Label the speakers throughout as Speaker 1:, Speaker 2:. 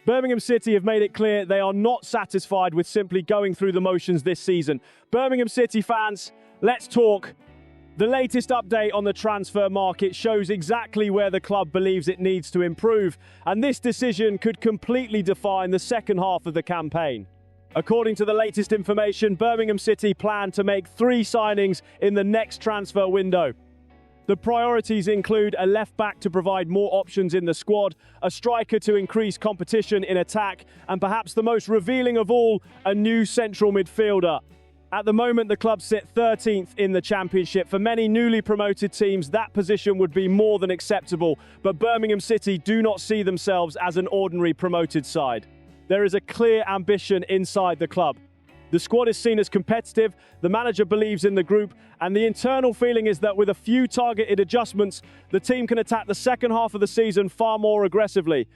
Speaker 1: Birmingham City have made it clear they are not satisfied with simply going through the motions this season. Birmingham City fans, let's talk. The latest update on the transfer market shows exactly where the club believes it needs to improve, and this decision could completely define the second half of the campaign. According to the latest information, Birmingham City plan to make 3 signings in the next transfer window. The priorities include a left-back to provide more options in the squad, a striker to increase competition in attack, and perhaps the most revealing of all, a new central midfielder. At the moment, the club sit 13th in the Championship. For many newly promoted teams, that position would be more than acceptable, but Birmingham City do not see themselves as an ordinary promoted side. There is a clear ambition inside the club. The squad is seen as competitive, the manager believes in the group, and the internal feeling is that with a few targeted adjustments, the team can attack the second half of the season far more aggressively.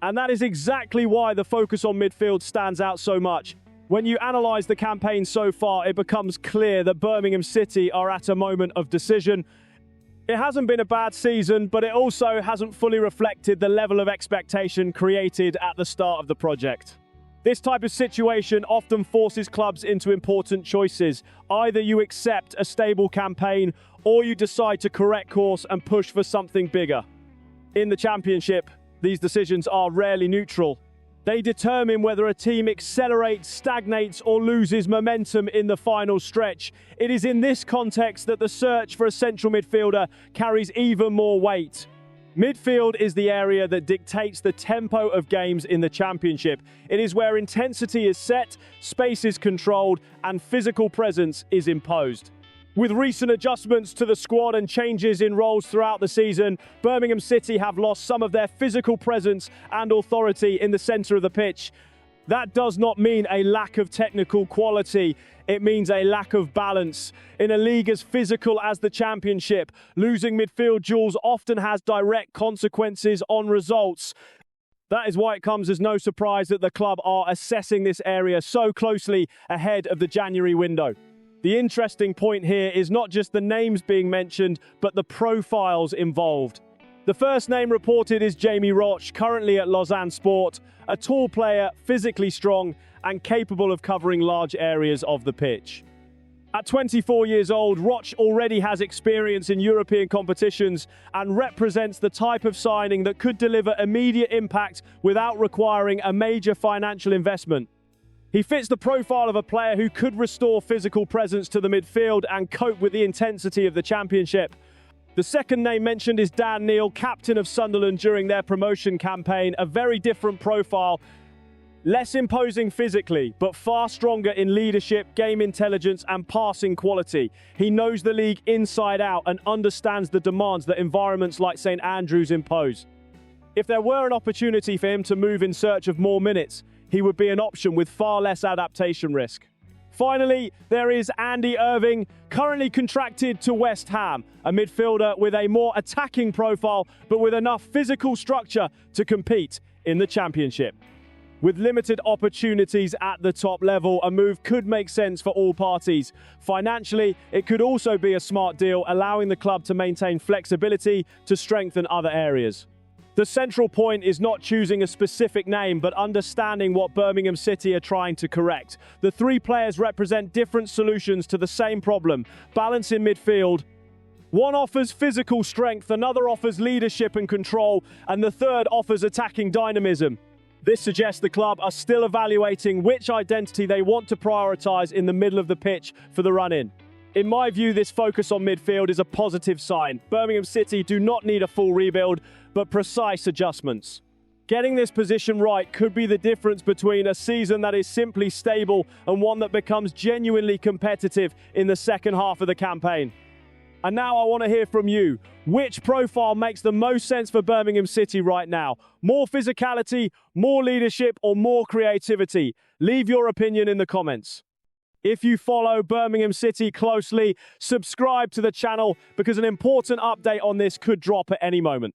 Speaker 1: And that is exactly why the focus on midfield stands out so much. When you analyse the campaign so far, it becomes clear that Birmingham City are at a moment of decision. It hasn't been a bad season, but it also hasn't fully reflected the level of expectation created at the start of the project. This type of situation often forces clubs into important choices. Either you accept a stable campaign, or you decide to correct course and push for something bigger. In the Championship, these decisions are rarely neutral. They determine whether a team accelerates, stagnates, or loses momentum in the final stretch. It is in this context that the search for a central midfielder carries even more weight. Midfield is the area that dictates the tempo of games in the Championship. It is where intensity is set, space is controlled, and physical presence is imposed. With recent adjustments to the squad and changes in roles throughout the season, Birmingham City have lost some of their physical presence and authority in the centre of the pitch. That does not mean a lack of technical quality, it means a lack of balance. In a league as physical as the Championship, losing midfield duels often has direct consequences on results. That is why it comes as no surprise that the club are assessing this area so closely ahead of the January window. The interesting point here is not just the names being mentioned, but the profiles involved. The first name reported is Jamie Roche, currently at Lausanne Sport, a tall player, physically strong, and capable of covering large areas of the pitch. At 24 years old, Roche already has experience in European competitions and represents the type of signing that could deliver immediate impact without requiring a major financial investment. He fits the profile of a player who could restore physical presence to the midfield and cope with the intensity of the Championship. The second name mentioned is Dan Neil, captain of Sunderland during their promotion campaign, a very different profile. Less imposing physically, but far stronger in leadership, game intelligence, and passing quality. He knows the league inside out and understands the demands that environments like St Andrews impose. If there were an opportunity for him to move in search of more minutes, he would be an option with far less adaptation risk. Finally, there is Andy Irving, currently contracted to West Ham, a midfielder with a more attacking profile, but with enough physical structure to compete in the Championship. With limited opportunities at the top level, a move could make sense for all parties. Financially, it could also be a smart deal, allowing the club to maintain flexibility to strengthen other areas. The central point is not choosing a specific name, but understanding what Birmingham City are trying to correct. The 3 players represent different solutions to the same problem: balance in midfield. One offers physical strength, another offers leadership and control, and the third offers attacking dynamism. This suggests the club are still evaluating which identity they want to prioritise in the middle of the pitch for the run-in. In my view, this focus on midfield is a positive sign. Birmingham City do not need a full rebuild, but precise adjustments. Getting this position right could be the difference between a season that is simply stable and one that becomes genuinely competitive in the second half of the campaign. And now I want to hear from you. Which profile makes the most sense for Birmingham City right now? More physicality, more leadership, or more creativity? Leave your opinion in the comments. If you follow Birmingham City closely, subscribe to the channel because an important update on this could drop at any moment.